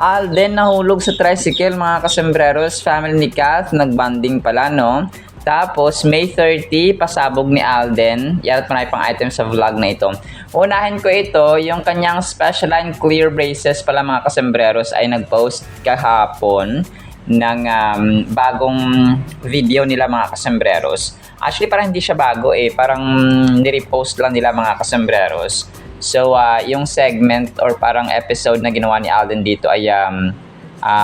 Alden nahulog sa tricycle, mga kasembreros. Family ni Kath nagbanding pala, no? Tapos, May 30, pasabog ni Alden. Yan at marami pang item sa vlog na ito. Unahin ko ito, yung kanyang special line clear braces pala, mga kasembreros, ay nag-post kahapon ng bagong video nila, mga kasembreros. Actually, parang hindi siya bago parang nirepost lang nila, mga kasembreros. So, yung segment or parang episode na ginawa ni Alden dito ay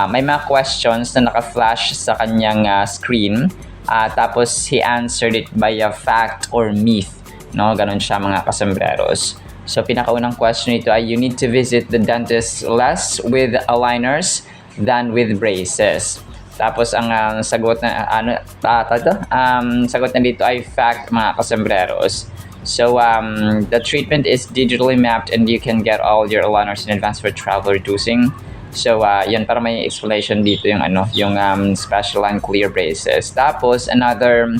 may mga questions na naka-flash sa kanyang screen. Tapos, he answered it by a fact or myth. No? Ganon siya, mga kasembreros. So, pinakaunang question nito ay, you need to visit the dentist less with aligners than with braces. Tapos, ang sagot na, sagot na dito ay fact, mga kasembreros. So, the treatment is digitally mapped and you can get all your aligners in advance for travel reducing. So, yun, para may explanation dito yung special line clear braces. Tapos, another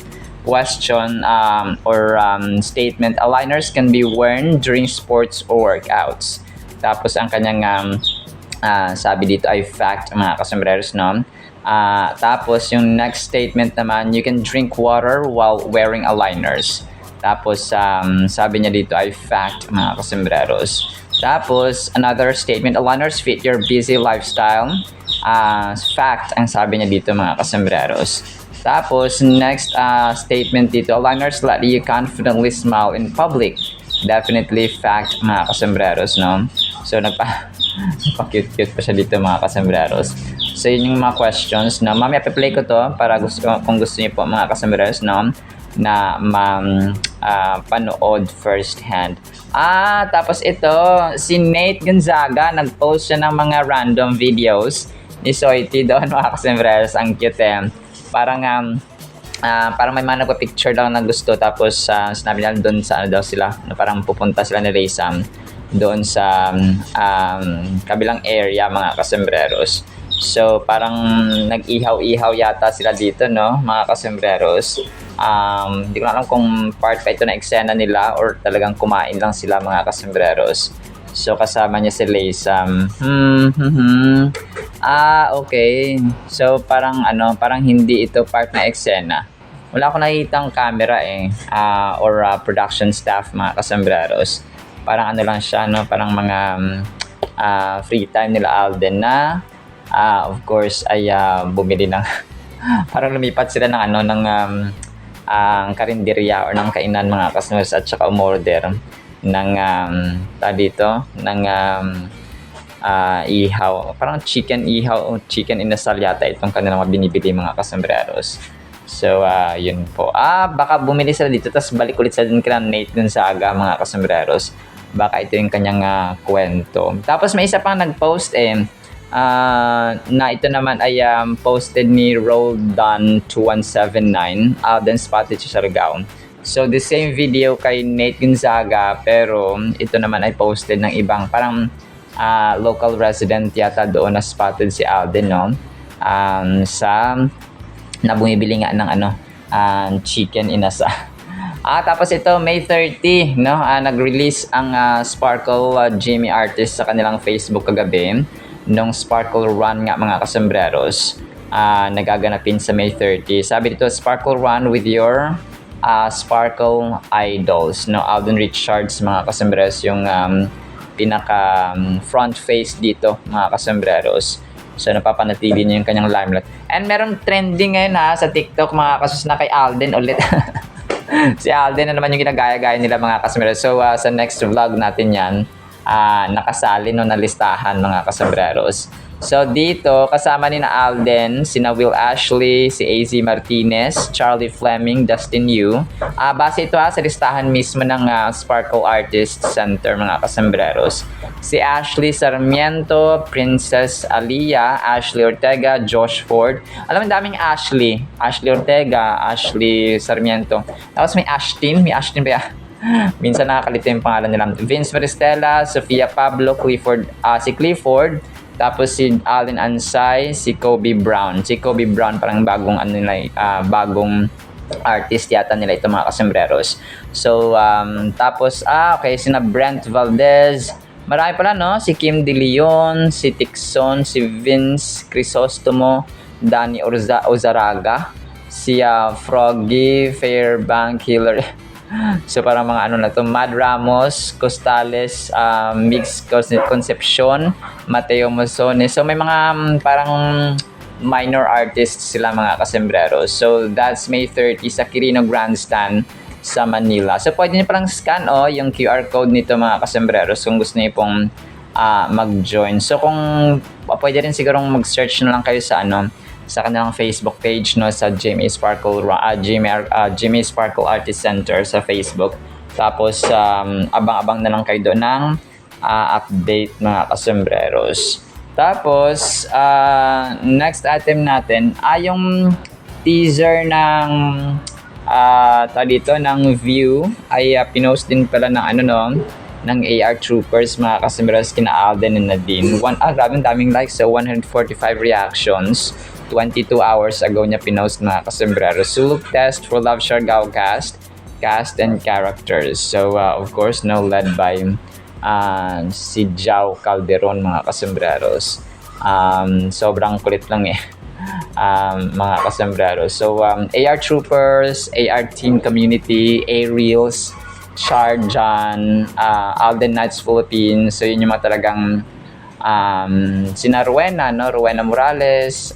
question or statement, aligners can be worn during sports or workouts. Tapos, ang kanyang sabi dito ay fact, mga kasembreros, no? Tapos, yung next statement naman, you can drink water while wearing aligners. Tapos, sabi niya dito ay fact, mga kasembreros. Tapos, another statement, aligners fit your busy lifestyle. Fact, ang sabi niya dito, mga kasembreros. Tapos, next statement dito, aligners let you confidently smile in public. Definitely fact, mga kasembreros, no? So, nagpa-cute-cute pa siya dito, mga kasembreros. So, yun yung mga questions na mamaya pa-play ko to para kung gusto niyo po, mga kasembreros, no? Na panood first hand. Tapos ito, si Nate Gonzaga, nag-post siya ng mga random videos ni Soiti doon, mga kasembreros. Ang cute Parang may mga nagpa-picture lang na gusto, tapos sinabi nila doon sa daw sila, na parang pupunta sila ni Raysam doon sa kabilang area, mga kasembreros. So, parang nag-ihaw-ihaw yata sila dito, no, mga kasembreros. Hindi ko na alam kung part pa ito na eksena nila or talagang kumain lang sila, mga kasembreros. So, kasama niya si Laysam. Okay. So, parang hindi ito part na eksena. Wala akong nakikitang camera or production staff, mga kasembreros. Parang lang siya, no, parang mga free time nila Alden na of course ay bumili ng parang lumipat sila ng karinderya or ng kainan, mga customers, at saka umorder ng ihaw, parang chicken ihaw o chicken inasal yata itong kanilang binibili, mga kasembreros. So, yun po. Baka bumili sila dito, tapos balik ulit sa din kila Nate Gonzaga, mga kasembreros. Baka ito yung kanyang kwento. Tapos may isa pang nag-post na ito naman ay posted ni Roldan2179, Alden spotted sa Siargao. So, the same video kay Nate Gonzaga, pero ito naman ay posted ng ibang parang local resident yata doon na spotted si Alden, no? Na bumibili nga ng chicken inasa. Tapos ito, May 30, no? Nag-release ang Sparkle Jimmy Artist sa kanilang Facebook kagabi. Nung Sparkle Run nga, mga kasembreros, nagaganapin sa May 30. Sabi dito, Sparkle Run with your Sparkle Idols, no? Alden Richards, mga kasembreros, yung pinaka front face dito, mga kasembreros. So, napapanatili niya yung kanyang limelight. And meron trending ngayon sa TikTok, mga kasus, na kay Alden ulit. Si Alden na naman yung ginagaya-gaya nila, mga kasembreros. So, sa next vlog natin yan, nakasali na listahan, mga kasembreros. So, dito, kasama ni na Alden, sina Will Ashley, si AZ Martinez, Charlie Fleming, Dustin Yu. Base ito sa listahan mismo ng Sparkle Artist Center, mga kasembreros. Si Ashley Sarmiento, Princess Alia, Ashley Ortega, Josh Ford. Alam mo, daming Ashley. Ashley Ortega, Ashley Sarmiento. Tapos may Ashtin ba yan? Minsan nakakalito yung pangalan nila. Vince Maristella, Sofia Pablo, si Clifford, tapos si Allen Ansay, si Kobe Brown. Si Kobe Brown parang bagong bagong artist yata nila ito, mga kasembreros. So, tapos, okay, sina Brent Valdez, Marami pala, no? Si Kim De Leon, si Tixon, si Vince Crisostomo, Danny Ozaraga, si Froggy, Fairbank, Hillary. So parang mga ano na to, Mad Ramos, Costales, Mix Concepcion, Mateo Mosone. So may mga parang minor artists sila mga kasembreros. So that's May 30 sa Quirino Grandstand sa Manila. So pwede niyo palang scan yung QR code nito mga kasembreros kung gusto niyo pong mag-join. So kung pwede rin sigurong mag-search na lang kayo sa sa kanilang Facebook page, no, sa Jimmy Sparkle Jimmy Sparkle Artist Center sa Facebook. Tapos abang-abang na lang kayo doon ng update mga kasembreros. Tapos next item natin ay yung teaser ng dito ng View ay pinost din pala ng ng AR Troopers mga kasembreros kina Alden and Nadine. Grabe daming likes, so 145 reactions. 22 hours ago niya pinost mga kasembreros. So look test for Love Siargao cast and characters. So of course led by si Jao Calderon mga kasembreros. Sobrang kulit lang mga kasembreros. So AR Troopers, AR Team Community, Aerials, Charjan, Alden Knights Philippines. So yun yung mga talagang sina Rowena, Rowena Morales,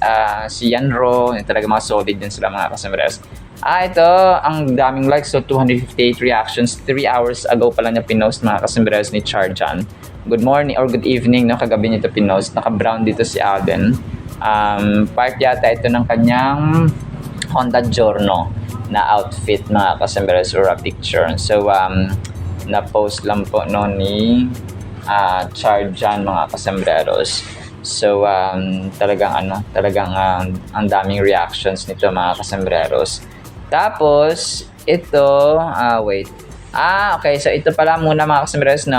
si Yanro, talaga mga solid din sila mga kasembreros. Ito, ang daming likes, so 258 reactions, 3 hours ago pala niya pinost mga kasembreros ni Charjan. Good morning or good evening, kagabi niya ito pinost, naka-brown dito si Alden. Part yata ito ng kanyang Honda Giorno na outfit mga kasembreros or a picture. So, na-post lang po ni Charjan mga kasembreros. So talagang ang daming reactions nito mga kasembreros. Tapos ito okay, so ito pala muna mga kasembreros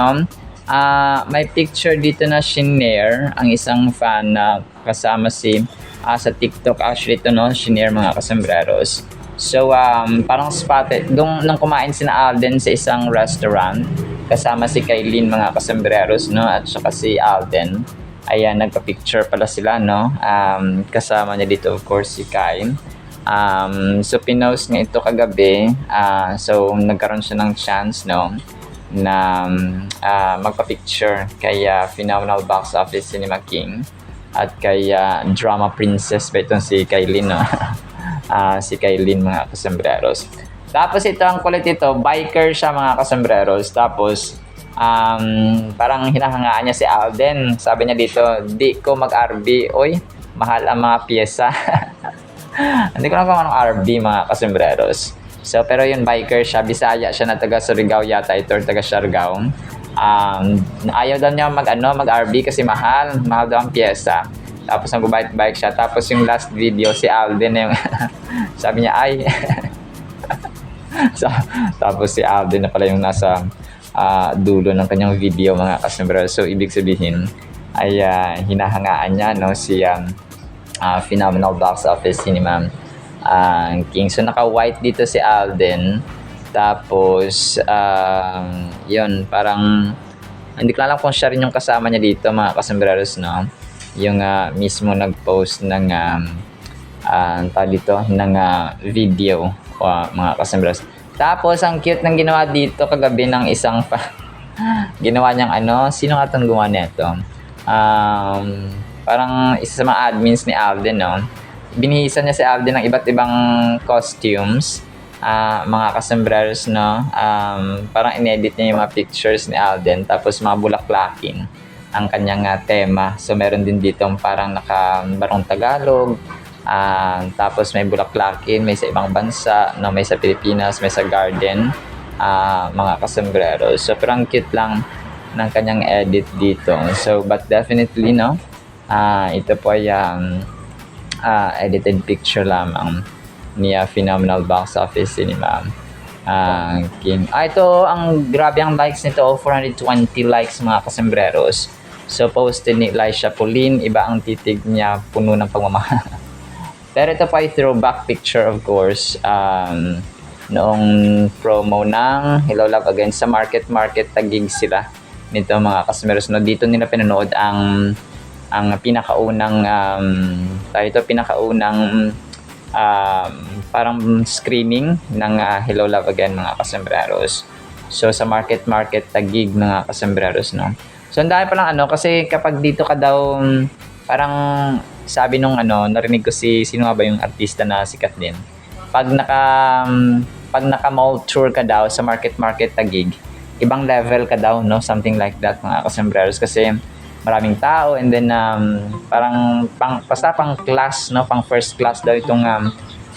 may picture dito na shinare ang isang fan na kasama sa TikTok. Actually ito shinare mga kasembreros. So parang spotted nung kumain sina Alden sa isang restaurant kasama si Kailin mga kasembreros at saka si Alden. Ayan, nagpa-picture pala sila kasama niya dito of course si Kai. So pinost niya ito kagabi. So nagkaroon siya ng chance na magpa-picture kay Phenomenal Box Office Cinema King at kay Drama Princess pa itong si Kailin si Kailin mga kasembreros. Tapos ito ang kulit ito, biker siya mga kasembreros. Tapos parang hinahangaan niya si Alden. Sabi niya dito, di ko mag-RB. Oy, mahal ang mga pyesa. Hindi ko na kung anong RB mga kasembreros. So pero yun, biker siya, Bisaya siya na taga Surigao yata ito, or taga Siargao. Ayaw daw niya mag-RB kasi mahal daw ang pyesa. Tapos nag-bike siya. Tapos yung last video si Alden yung sabi niya ay tapos si Alden na pala yung nasa dulo ng kanyang video mga kasembreros. So ibig sabihin ay hinahangaan niya si Phenomenal Box Office Cinema King. So naka-white dito si Alden. Tapos yun, parang hindi ko alam kung siya rin yung kasama niya dito mga kasembreros yung mismo nag-post ng video mga kasembreros. Tapos ang cute ng ginawa dito kagabi ng isang ginawa niyang sino nga itong gumawa nito? Parang isa sa mga admins ni Alden binihisan niya si Alden ng iba't ibang costumes mga kasembreros parang inedit niya yung mga pictures ni Alden, tapos mga bulaklakin ang kanyang tema. So meron din dito parang nakabarong Tagalog, tapos may bulaklakin, may sa ibang bansa, may sa Pilipinas, may sa garden mga kasembreros. So parang cute lang ng kanyang edit dito. So but definitely ito po ay edited picture lamang ni Phenomenal Box Office Cinema King. Ito ang grabe ang likes nito, 420 likes mga kasembreros. So posted ni Elisha Pauline, iba ang titig niya, puno ng pagmamahal. Pero ito pa ay throwback picture of course. Noong promo ng Hello Love Again sa Market Taguig sila nito mga kasmeros, no. Dito nila pinanood ang pinakaunang parang screening ng Hello Love Again mga kasembreros. So sa market Taguig mga kasembreros, no. So ang dami palang kasi kapag dito ka daw parang sabi nung narinig ko sino nga ba yung artista na sikat din. Pag naka mall tour ka daw sa market Taguig, ibang level ka daw, no, something like that mga kasembreros, kasi maraming tao, and then parang basta pang class, no, pang first class daw itong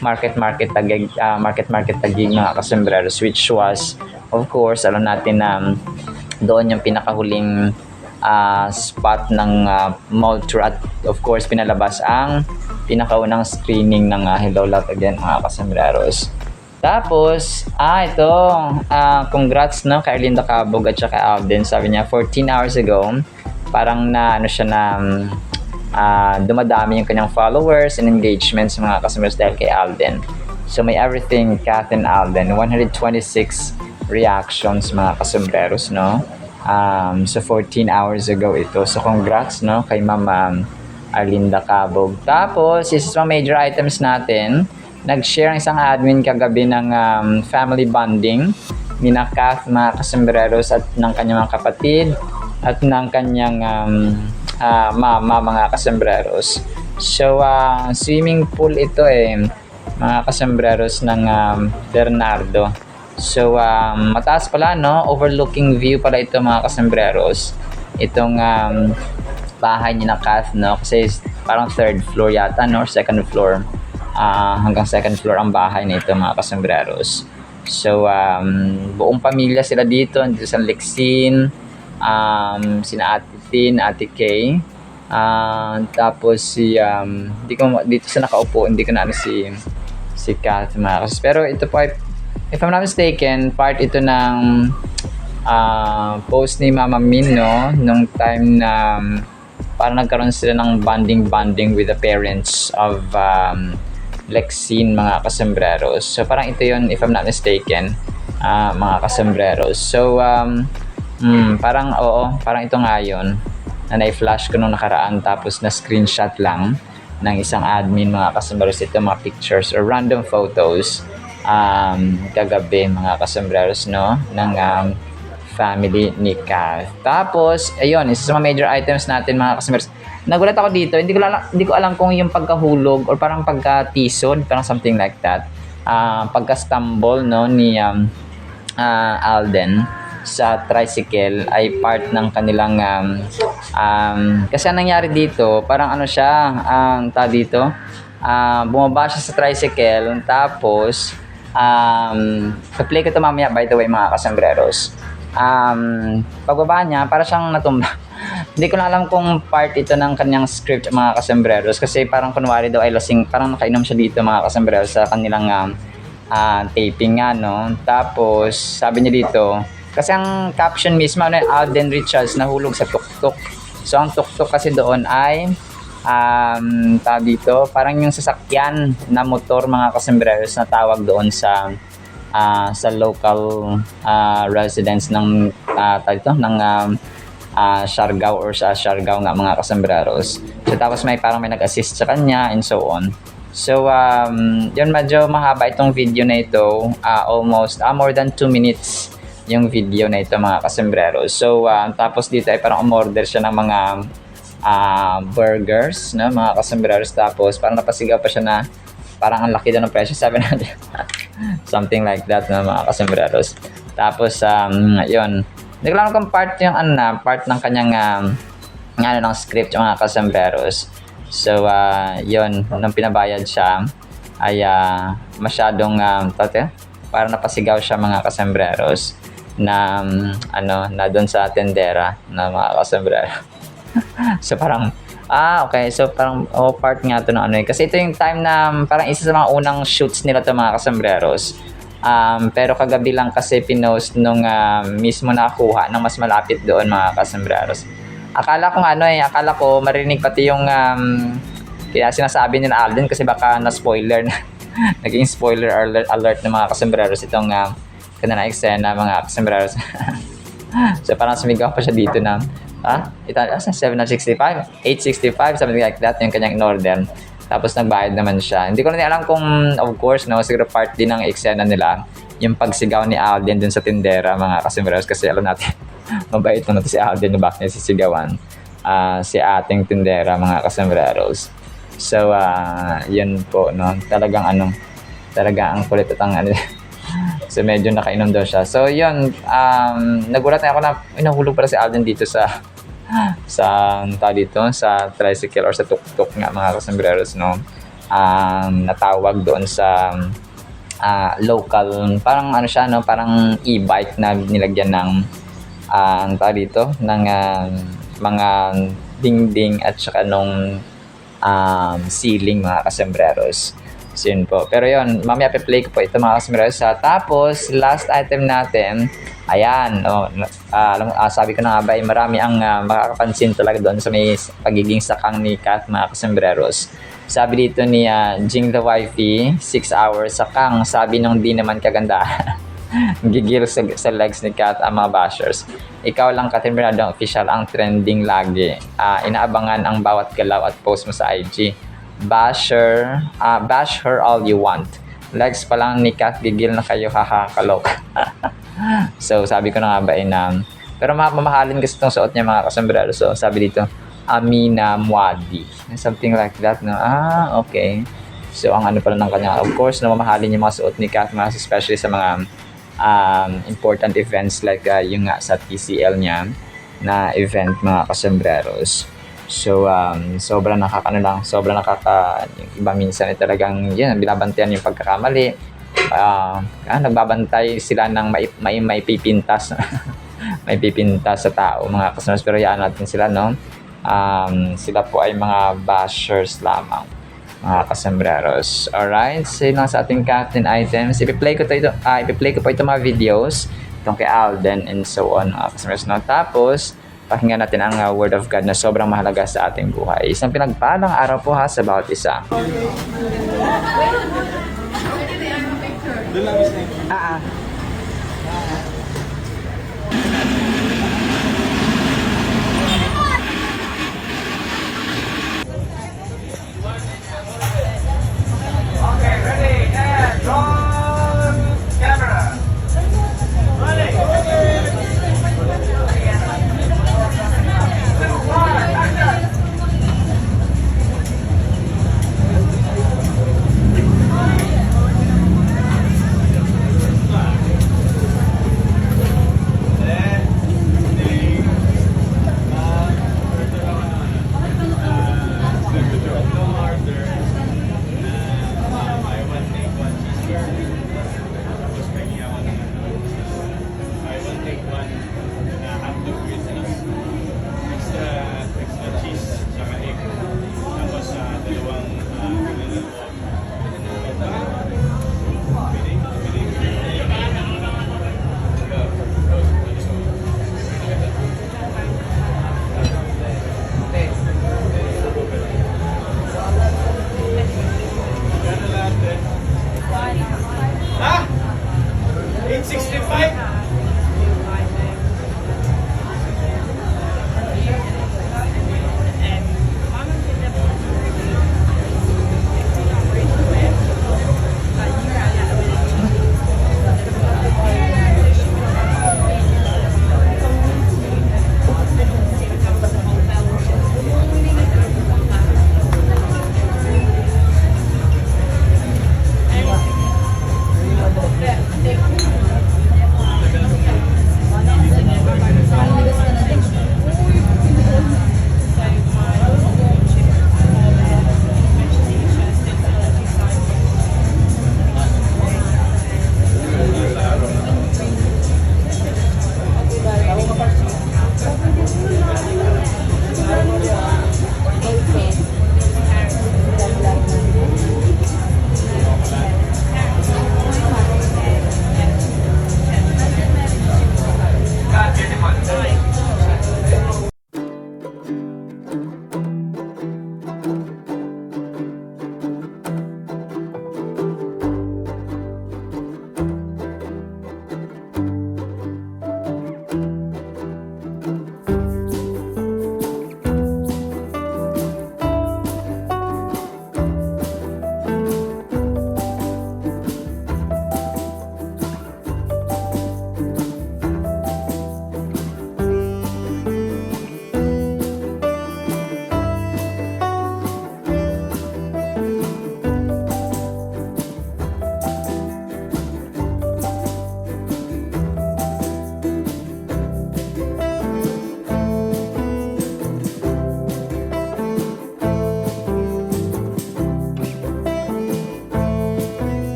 market Taguig, Taguig mga kasembreros, which was of course alam natin na doon yung pinakahuling spot ng mall tour, at of course pinalabas ang pinakaunang screening ng Hello Love Again mga kasembreros. Tapos ito congrats, no, kay Arlinda Cabog at saka Alden. Sabi niya 14 hours ago parang dumadami yung kanyang followers and engagements mga kasembreros dahil kay Alden. So may everything Kath and Alden, 126 reactions mga kasembreros, no. So 14 hours ago ito. So congrats, no, kay Ma'am Arlinda Cabog. Tapos isa sa major items natin, nag-share ang isang admin kagabi ng family bonding ni Kath mga kasembreros at ng kanyang mga kapatid at ng kanyang mama mga kasembreros. So swimming pool ito mga kasembreros ng Bernardo. So mataas pala, no, overlooking view pala ito mga kasembreros. Itong bahay ni Kath, no, kasi parang third floor yata, no, or second floor. Hanggang second floor ang bahay nito mga kasembreros. So buong pamilya sila dito sa Lexin, sina Ate Tin, Ate Kay, tapos dito sa nakaupo, hindi ko na si Kath mga kasembreros. Pero ito po ay, if I'm not mistaken, part ito ng post ni Mama Min, no, nung time na parang nagkaroon sila ng bonding with the parents of Lexin mga kasembreros. So parang ito yun, if I'm not mistaken, mga kasembreros. So parang ito nga yun na na-flash ko nung nakaraan, tapos na screenshot lang ng isang admin mga kasembreros. Ito mga pictures or random photos kagabi mga kasembreros, no, ng family ni Kath. Tapos ayun, isa sa mga major items natin mga kasembreros. Nagulat ako dito, hindi ko alam kung yung pagkahulog or parang pagkatisod, parang something like that. Pagka-stumble, no, ni Alden sa tricycle ay part ng kanilang kasi ang nangyari dito, parang bumaba siya sa tricycle, tapos pa-play ko ito mamaya, by the way mga kasembreros. Pagbaba niya, para siyang natumba. Hindi ko na alam kung part ito ng kanyang script mga kasembreros, kasi parang kunwari daw ay lasing, parang nakainom siya dito mga kasembreros sa kanilang taping nga, no. Tapos sabi niya dito, kasi ang caption mismo Alden Richards nahulog sa tuktok. So ang tuktok kasi doon ay dito, parang yung sasakyan na motor mga kasembreros na tawag doon sa local residents ng Siargao, or sa Siargao nga mga kasembreros. So tapos may nag-assist sa kanya and so on. So yun, medyo mahaba itong video na ito, almost more than 2 minutes yung video na ito mga kasembreros. So tapos dito ay parang umorder siya ng mga burgers, no, mga kasembreros. Tapos parang napasigaw pa siya na parang ang laki daw ng presyo, sabi natin. Something like that, no, mga kasembreros. Tapos yun, hindi ko lang kung part ng kanyang ng script yung mga kasembreros. So yun, nung pinabayad siya ay masyadong parang napasigaw siya mga kasembreros na na doon sa tendera na mga kasembreros. So parang okay, so parang part nga to ng kasi ito yung time na parang isa sa mga unang shoots nila to mga kasembreros. Pero kagabi lang kasi pinost nung mismo nakakuha ng mas malapit doon mga kasembreros. Akala ko marinig pati yung kaya sinasabi ni Alden, kasi baka na-spoiler na naging spoiler alert ng mga kasembreros itong kanina eksena mga kasembreros. So parang sumigaw pa siya dito na, Italia, 765, 865, something like that, yung kanyang in-order. Tapos nagbayad naman siya. Hindi ko na alam kung, of course, no, siguro part din ng eksena nila, yung pagsigaw ni Alden dun sa tindera, mga kasimeros, kasi alam natin, mabait naman si Alden, yung bakit niya sisigawan. Si ating tindera, mga kasimeros. So, yun po, no, talagang talaga ang kulit at ang so medyo nakainom daw siya. So yun, nagulat na ako na nahulog pala si Alden dito sa tricycle or sa tuk-tuk nga, mga kasambreros, no. Natawag doon sa local, parang siya, no, parang e-bike na nilagyan ng ng mga dingding at saka nung ceiling, mga kasambreros. So yun po. Pero yun, mamaya pe-play ko po ito, mga kasambreros. Tapos, last item natin, ayan, sabi ko na nga ba, marami ang makakapansin talaga doon sa may pagiging sakang ni Kat, mga kasambreros. Sabi dito ni Jing the Wifey, 6 hours sakang, sabi nung di naman kaganda. Gigil sa legs ni Kat ang mga bashers. Ikaw lang, Katrin Bernardo official, ang trending lagi. Inaabangan ang bawat galaw at post mo sa IG. Bash her all you want. Legs pa lang ni Kat, gigil na kayo, haha, kalok. So sabi ko na nga ba, pero mamahalin kasi itong suot niya, mga kasombrero. So sabi dito, Amina Mwadi, something like that, no? Okay. So ang pala ng kanya, of course, na mamahalin yung mga suot ni Kat, especially sa mga important events like yung nga sa TCL niya na event, mga kasombreros. So sobrang iba minsan ay talagang binabantayan yung pagkakamali. Nagbabantay sila ng may pipintas may pipintas sa tao, mga kasombreros, pero yaan natin sila, no. Sila po ay mga bashers lamang, mga kasambreros. Alright, so yun lang sa ating captain items. Ipi-play ko po ito mga videos itong kay Alden and so on, mga kasambreros, no? Tapos pakinggan natin ang word of God na sobrang mahalaga sa ating buhay. Isang pinagpalang araw po sa bawat isa.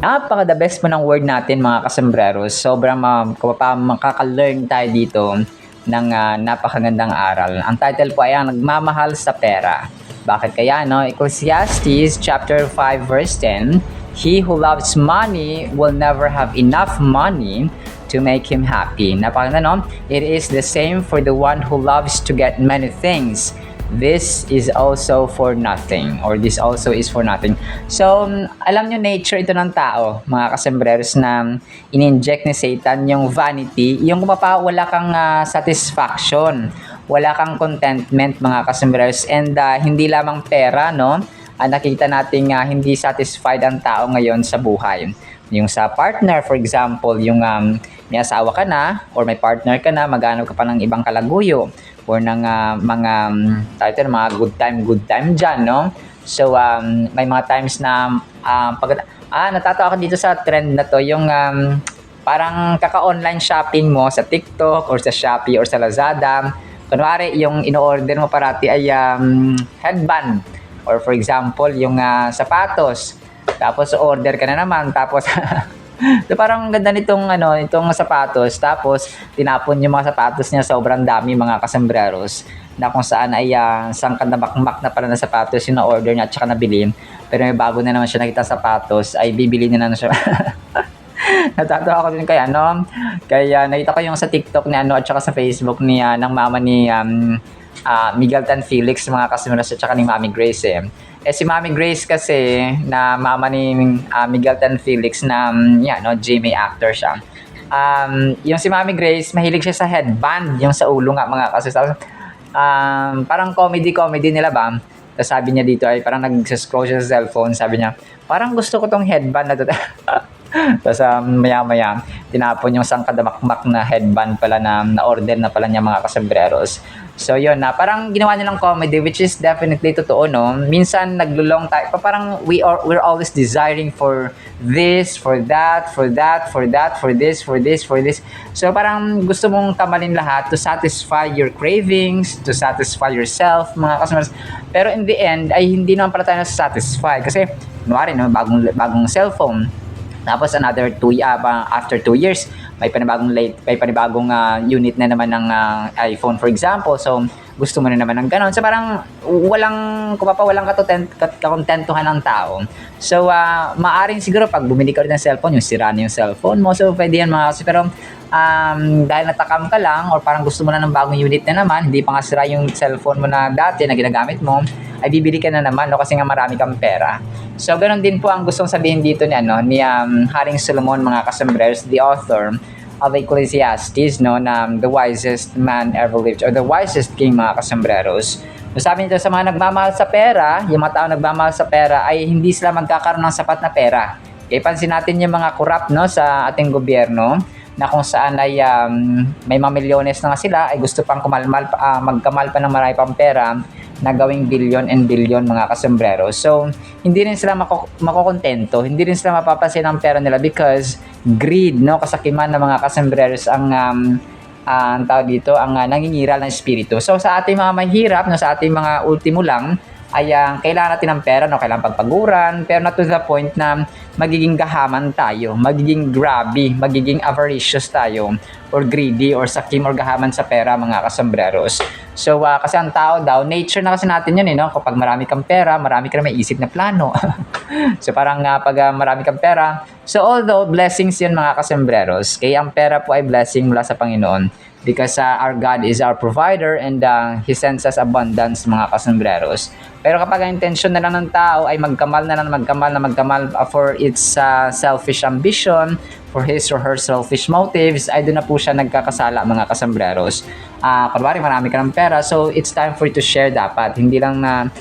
Napaka-the best po ng word natin mga kasembreros. Sobrang makaka-learn tayo dito ng napakagandang aral. Ang title po ay ang Nagmamahal sa Pera. Bakit kaya, no? Ecclesiastes chapter 5 verse 10, He who loves money will never have enough money to make him happy. Napakaganda, no? It is the same for the one who loves to get many things. This is also for nothing, or this also is for nothing. So, alam nyo, nature ito ng tao, mga kasembreros, na in-inject ni Satan yung vanity, yung wala kang satisfaction, wala kang contentment, mga kasembreros, and hindi lamang pera, no? Nakita natin hindi satisfied ang tao ngayon sa buhay. Yung sa partner, for example, yung may asawa ka na, or may partner ka na, maghanap ka pa ng ibang kalaguyo, or ng mga good time dyan, no? So, may mga times na natatawa ka dito sa trend na to, yung parang kaka-online shopping mo sa TikTok or sa Shopee or sa Lazada. Kunwari, yung ino-order mo parati ay headband, or for example, yung sapatos. Tapos order ka na naman, tapos so parang ganda nitong itong sapatos, tapos tinapon yung mga sapatos niya, sobrang dami, mga kasembreros, na kung saan ay sangkadamakmak na pala na sapatos yung na-order niya at saka nabili, pero may bago na naman siya nakita sapatos, ay bibili na naman siya. Natatawa ako din kaya nakita ko yung sa TikTok ni at saka sa Facebook ni ng mama ni Miguel Tan Felix, mga kasembreros, at saka ni Mami Grace si Mami Grace kasi, na mama ni Miguel Tan Felix, na GMA actor siya. Yung si Mami Grace, mahilig siya sa headband, yung sa ulo nga, mga kasembreros. Parang comedy nila ba? Tapos sabi niya dito ay parang nag-scroll siya sa cellphone, sabi niya, parang gusto ko tong headband na to. Tapos maya-maya, tinapon yung sangkadamakmak na headband pala na order na pala niya, mga kasembreros. So yun na, parang ginawa nilang comedy, which is definitely totoo, no? Minsan naglulong tayo, parang we're always desiring for this, for that, for this. So parang gusto mong kamalin lahat to satisfy your cravings, to satisfy yourself, mga customers. Pero in the end, ay hindi naman pala tayo satisfy. Kasi, kunwari, no, bagong cellphone. Tapos after 2 years, may panibagong unit na naman ng iPhone, for example. So, gusto mo na naman ng ganon. So, parang walang kakontentuhan ng tao. So, maaring siguro pag bumili ka rin ng cellphone, yung sira na yung cellphone mo. So, pwede yan, mga kasi. Pero, dahil natakam ka lang, or parang gusto mo na ng bagong unit na naman, hindi pa nga sira yung cellphone mo na dati na ginagamit mo, ay bibili ka na naman, no? Kasi nga marami kang pera. So, ganun din po ang gustong sabihin dito ni Haring Solomon, mga kasembreros, the author of Ecclesiastes, no, na the wisest man ever lived, or the wisest king, mga kasembreros. So, sabi nito, sa mga nagmamahal sa pera, yung mga tao nagmamahal sa pera, ay hindi sila magkakaroon ng sapat na pera. Kaya pansin natin yung mga corrupt, no, sa ating gobyerno, na kung saan ay may mga milyones na nga sila, ay gusto pang magkamal pa ng marami pang pera, na gawing billion and billion, mga kasembreros. So, hindi rin sila makokontento, hindi rin sila mapapasin ang pera nila because greed, no, kasakiman ng mga kasembreros ang tawag dito, ang nangingiral ng espiritu. So, sa ating mga mahirap, no, sa ating mga ultimo lang, ay kailangan natin ng pera, no, kailangan pagpaguran, pero not to the point na magiging gahaman tayo, magiging grabby, magiging avaricious tayo, or greedy, or sakim, or gahaman sa pera, mga kasembreros. So, kasi ang tao daw, nature na kasi natin yun, no? Kapag marami kang pera, marami ka na may isip na plano. So, parang pag marami kang pera, so although blessings yun, mga kasembreros, kaya ang pera po ay blessing mula sa Panginoon, because our God is our provider, and He sends us abundance, mga kasembreros. Pero kapag ang intensyon na lang ng tao ay magkamal for its selfish ambition, for his or her selfish motives, ay doon na po siya nagkakasala, mga kasembreros. Kunwari, marami ka ng pera, so it's time for you to share dapat. Hindi lang na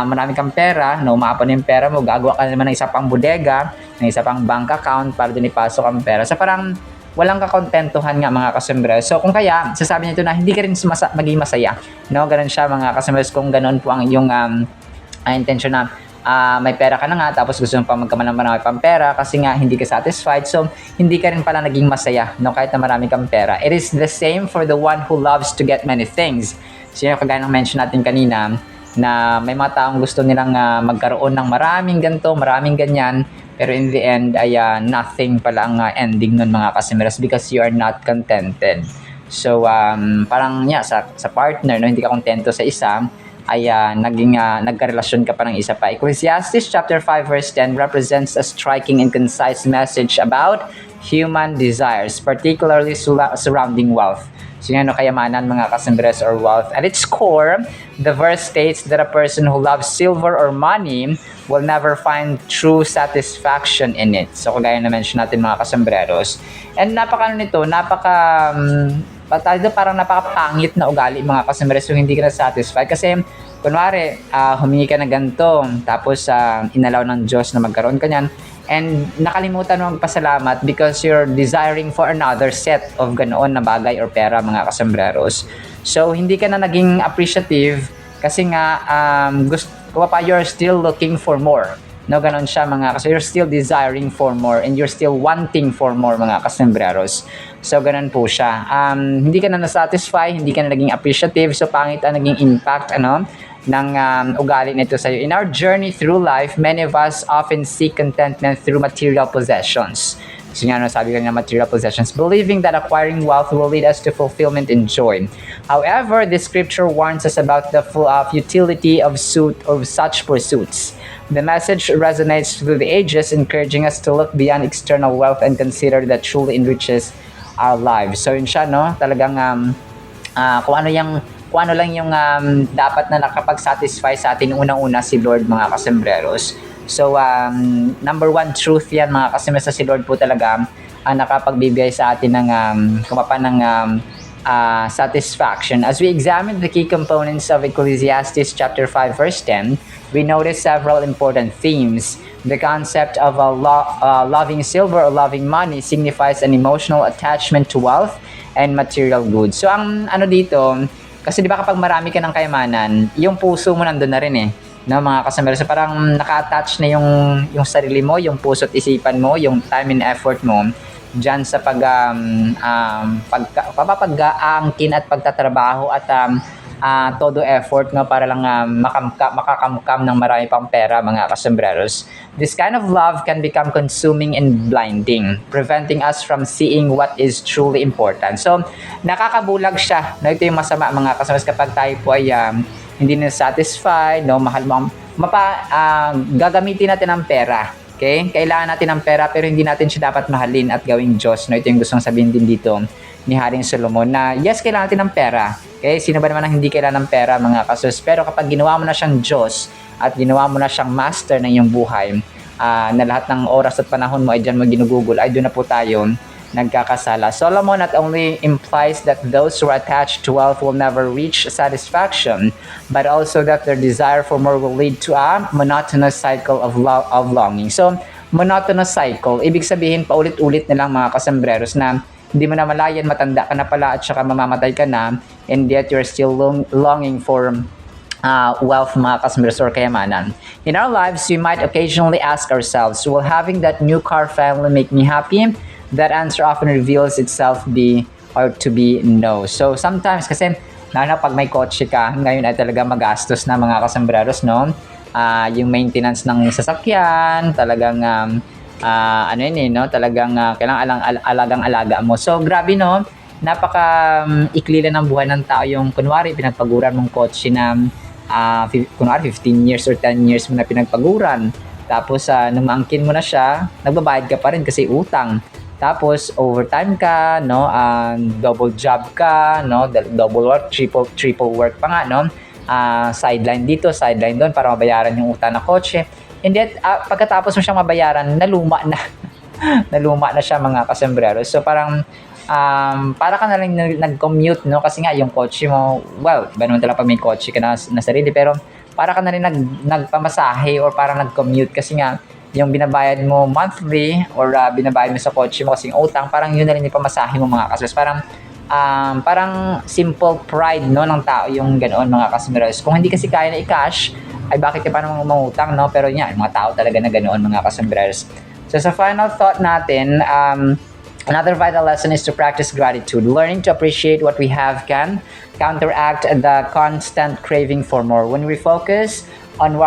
marami kang pera, na umapon yung pera mo, gagawa ka naman ng isa pang bodega, ng isa pang bank account para doon ipasok ang pera. So parang walang kakontentuhan nga, mga kasembreros. So kung kaya, sasabi nito na hindi ka rin maging masaya. No, ganun siya, mga kasembreros, kung ganun po ang iyong intention na may pera ka na nga, tapos gusto mo pa magkaman ng marami pang pera kasi nga hindi ka satisfied. So, hindi ka rin pala naging masaya, no, kahit na marami kang pera. It is the same for the one who loves to get many things. So, yung kagaya ng mention natin kanina, na may mga taong gusto nilang magkaroon ng maraming ganito, maraming ganyan, Pero in the end ay nothing pala ang ending nun mga kasemiras because you are not contented. So parang sa partner no, hindi ka kontento sa isa ay nagkarelasyon ka pa ng isa pa. Ecclesiastes chapter 5 verse 10 represents a striking and concise message about human desires, particularly surrounding wealth. So kayamanan mga kasembres or wealth. At its core, the verse states that a person who loves silver or money will never find true satisfaction in it. So kagaya na mention natin mga kasembreros. And parang napakapangit na ugali mga kasembres yung hindi ka na-satisfied. Kasi kunwari, humingi ka na ganito, tapos inalaw ng Diyos na magkaroon ka niyan, and nakalimutan mo magpasalamat because you're desiring for another set of ganoon na bagay or pera mga kasembreros. So hindi ka na naging appreciative kasi nga you're still looking for more. No, ganon siya mga kasi you're still desiring for more and you're still wanting for more mga kasembreros. So ganon po siya. Hindi ka na nasatisfy, hindi ka na naging appreciative, so pangit ang naging impact ng ugali nito sa iyo. In our journey through life, many of us often seek contentment through material possessions. So sabi ko nga material possessions, believing that acquiring wealth will lead us to fulfillment and joy. However, this scripture warns us about the futility of such pursuits. The message resonates through the ages, encouraging us to look beyond external wealth and consider that truly enriches our lives. So yun siya, no? Talagang kung ano lang yung dapat na nakapag-satisfy sa atin unang-una si Lord mga kasembreros. So number one truth yan mga kasembreros, si Lord po talaga ang nakapagbibigay sa atin ng satisfaction. As we examine the key components of Ecclesiastes chapter 5 verse 10, we notice several important themes. The concept of loving silver or loving money signifies an emotional attachment to wealth and material goods. So ang dito, kasi di ba kapag marami ka ng kayamanan, yung puso mo nandun na rin no, mga kasama. So parang naka-attach na yung sarili mo, yung puso at isipan mo, yung time and effort mo dyan sa pagpapagang-angkin at pagtatrabaho at todo effort para lang makakamkam ng marami pang pera mga kasembreros. This kind of love can become consuming and blinding, preventing us from seeing what is truly important. So nakakabulag siya. No, ito yung masama mga kasembreros kapag tayo po ay hindi na satisfied, no, mahal mo gagamitin natin ang pera. Okay? Kailangan natin ng pera pero hindi natin siya dapat mahalin at gawing Diyos. No, ito yung gustong sabihin din dito ni Haring Solomon na yes, kailangan natin ng pera. Okay? Sino ba naman ang hindi kailangan ng pera mga kasus? Pero kapag ginawa mo na siyang Diyos at ginawa mo na siyang master ng iyong buhay, na lahat ng oras at panahon mo ay dyan mo ginugugol, ay doon na po tayo nagkakasala. Solomon not only implies that those who are attached to wealth will never reach satisfaction, but also that their desire for more will lead to a monotonous cycle of longing. So, monotonous cycle, ibig sabihin paulit-ulit na lang mga kasembreros na hindi mo na malayan, matanda ka na pala at saka mamamatay ka na, and yet you're still longing for wealth mga kasembreros or kayamanan. In our lives, we might occasionally ask ourselves, will having that new car finally make me happy? That answer often reveals itself to be no. So sometimes kasi pag may kotse ka, ngayon ay talaga magastos na mga kasembreros, no? Yung maintenance ng sasakyan, talagang no? Talagang kailangan alagang-alaga mo. So grabe, no? Napaka ikli ng buhay ng tao yung kunwari pinagpaguran mong kotse na kunwari 15 years or 10 years mo na pinagpaguran. Tapos nung maangkin mo na siya, nagbabayad ka pa rin kasi utang. Tapos overtime ka, no, double job ka, no, double work, triple work pa nga, no, sideline dito, sideline doon para mabayaran yung utang na kotse. And then pagkatapos mo siyang mabayaran, naluma na siya mga kasembreros. So parang para ka na lang nag-commute, no, kasi nga yung kotse mo, well, ba naman talaga pag may kotse ka na sarili, pero para ka na rin nagpamasahe or parang nag-commute kasi nga yung binabayad mo monthly or binabayad mo sa kotse mo kasing utang, parang yun na rin yung pamasahe mo mga kasus. Parang simple pride, no, ng tao yung ganoon mga kasembreros. Kung hindi kasi kaya na i-cash, ay bakit ka pa naman umutang, no? Pero yung mga tao talaga na ganoon mga kasembreros. So sa final thought natin, another vital lesson is to practice gratitude. Learning to appreciate what we have can counteract the constant craving for more. When we focus on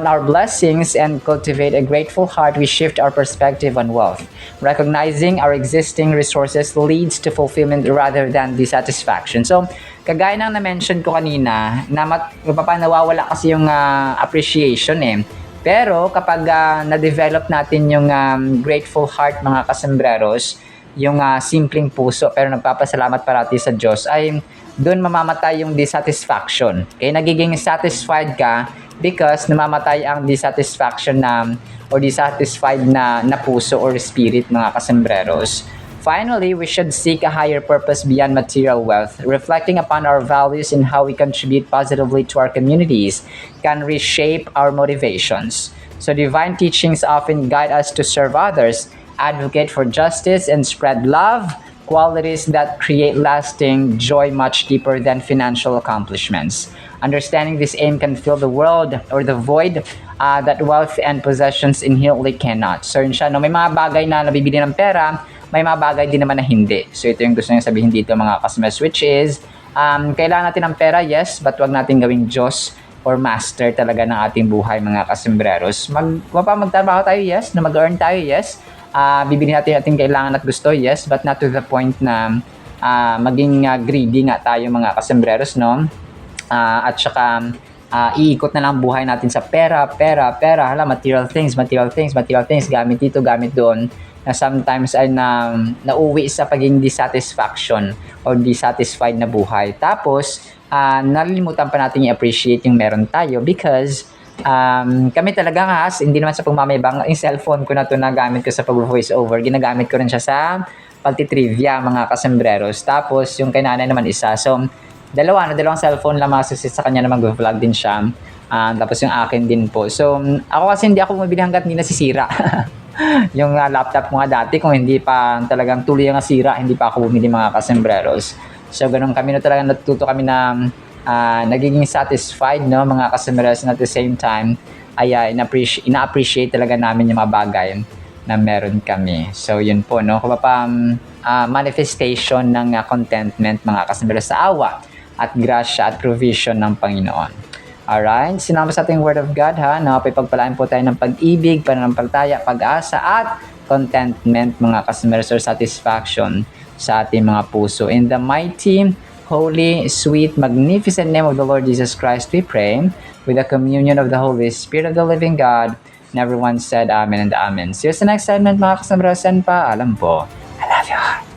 our blessings and cultivate a grateful heart, we shift our perspective on wealth. Recognizing our existing resources leads to fulfillment rather than dissatisfaction. So, kagaya ng na-mention ko kanina, nawawala kasi yung appreciation eh. Pero kapag na-develop natin yung grateful heart, mga kasembreros, yung simpleng puso pero nagpapasalamat parati sa Diyos, ay doon mamamatay yung dissatisfaction. Okay, nagiging satisfied ka because namamatay ang dissatisfaction na or dissatisfied na puso or spirit, mga kasembreros. Finally, we should seek a higher purpose beyond material wealth. Reflecting upon our values and how we contribute positively to our communities can reshape our motivations. So divine teachings often guide us to serve others, advocate for justice, and spread love, qualities that create lasting joy much deeper than financial accomplishments. Understanding this aim can fill the world or the void that wealth and possessions inherently cannot. So yun siya, no? May mga bagay na nabibili ng pera, may mga bagay din naman na hindi. So ito yung gusto niya sabihin dito, mga kasmas, which is, kailangan natin ng pera, yes, but wag natin gawing Diyos or master talaga ng ating buhay, mga kasembreros. Magtrabaho tayo, yes, na mag-earn tayo, yes. Bibili natin ating kailangan at gusto, yes, but not to the point na maging greedy nga tayo, mga kasembreros, no? At saka iikot na lang buhay natin sa pera, hala, material things, gamit dito, gamit doon, na sometimes ay nauwi sa pagiging dissatisfaction or dissatisfied na buhay. Tapos, nalilimutan pa natin i-appreciate yung meron tayo because kami talaga nga, hindi naman sa pagmamayabang, yung cellphone ko na to na gamit ko sa pag-voice over, ginagamit ko rin siya sa pagtitrivia, mga kasembreros. Tapos, yung kay nanay naman isa. So, dalawang cellphone lang masusit sa kanya na mag-vlog din siya. Tapos yung akin din po. So, ako kasi hindi ako bumibili hanggat hindi nasisira. Yung laptop ko nga dati, kung hindi pa talagang tuloy ang nasira, hindi pa ako bumili, mga kasembreros. So, ganun kami na talagang natututo kami na nagiging satisfied, no, mga kasembreros, and at the same time, ay ina-appreciate talaga namin yung mga bagay na meron kami. So, yun po, no, manifestation ng contentment, mga kasembreros, sa awa at grasya at provision ng Panginoon. Alright, sinama sa ating Word of God, ha, na pagpalain po tayo ng pag-ibig, pananampalataya, pag-asa, at contentment, mga kasembreros, or satisfaction sa ating mga puso. In the mighty, holy, sweet, magnificent name of the Lord Jesus Christ, we pray, with the communion of the Holy Spirit of the living God, and everyone said Amen and Amen. See you sa next segment, mga kasembreros, and paalam po. I love you.